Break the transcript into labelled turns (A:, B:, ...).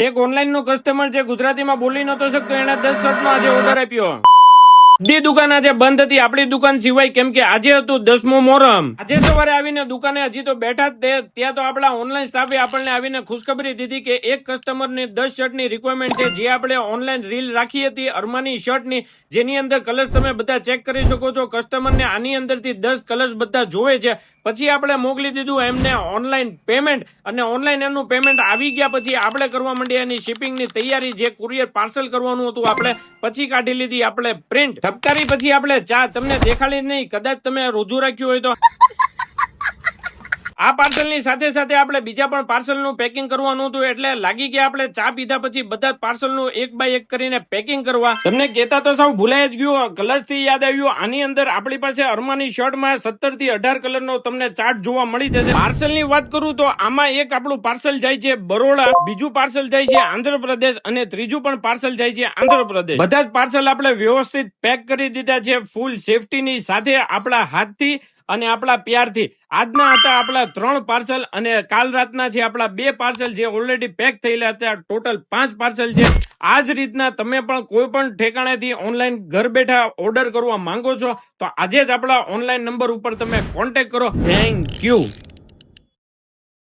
A: એક ઓનલાઈન નો કસ્ટમર જે ગુજરાતીમાં બોલી નતો શકતો એને 10 શર્ટ નો આજે ઓર્ડર આપ્યો. દી દુકાન આજે બંધ હતી, આપણી દુકાન સિવાય, કેમ કે આજે હતું 10મો મોહરમ. આજે સવારે આવીને દુકાને હજી તો બેઠા જ ત્યાં તો આપણા ઓનલાઈન સ્ટાફે આપણને આવીને ખુશખબરી દીધી કે એક કસ્ટમરની 10 શર્ટની રિક્વાયરમેન્ટ છે, જે આપણે ઓનલાઈન રીલ રાખી હતી અરમાની શર્ટની, જેની અંદર કલર્સ તમે બધા ચેક કરી શકો છો. કસ્ટમરને આની અંદરથી 10 કલર્સ બધા જોવે છે. પછી આપણે મોકલી દીધું એમને ઓનલાઈન પેમેન્ટ, અને ઓનલાઈન એમનું પેમેન્ટ આવી ગયા પછી આપણે કરવા માંડ્યા એની શિપિંગની તૈયારી. જે કુરિયર પાર્સલ કરવાનું હતું આપણે પછી કાઢી લીધી આપણે પ્રિન્ટ. ધબકારી પછી આપણે ચા તમને દેખાડી નહીં, કદાચ તમે રોજુ રાખ્યું હોય તો. આ પાર્સલની સાથે સાથે આપણે બીજા પણ પાર્સલનું પેકિંગ કરવાનું હતું, એટલે લાગી ગયા આપણે ચા પીધા પછી બધા પાર્સલનું એક બાય એક કરીને પેકિંગ કરવા. તમને કહેતા તો સાવ ભૂલાઈ જ ગયું, કલર્સ થી યાદ આવ્યું. આની અંદર આપણી પાસે અરમાની શર્ટમાં 17 થી 18 કલરનો તમને ચાર્ટ જોવા મળી જશે. પાર્સલની વાત કરું તો આમાં એક આપણું પાર્સલ જાય છે બરોડા, બીજું પાર્સલ જાય છે આંધ્રપ્રદેશ, અને ત્રીજું પણ પાર્સલ જાય છે આંધ્રપ્રદેશ. બધા જ પાર્સલ આપણે વ્યવસ્થિત પેક કરી દીધા છે, ફૂલ સેફટીની સાથે, આપણા હાથથી અને આપણા પ્યારથી. આજના હતા આપણા 3 પાર્સલ, અને કાલ રાતના છે આપણા 2 પાર્સલ જે ઓલરેડી પેક થયેલા હતા. ટોટલ 5 પાર્સલ છે. આ જ રીતના તમે પણ કોઈ પણ ઠેકાણેથી ઓનલાઈન ઘર બેઠા ઓર્ડર કરવા માંગો છો તો આજે જ આપણા ઓનલાઈન નંબર ઉપર તમે કોન્ટેક્ટ કરો. Thank you.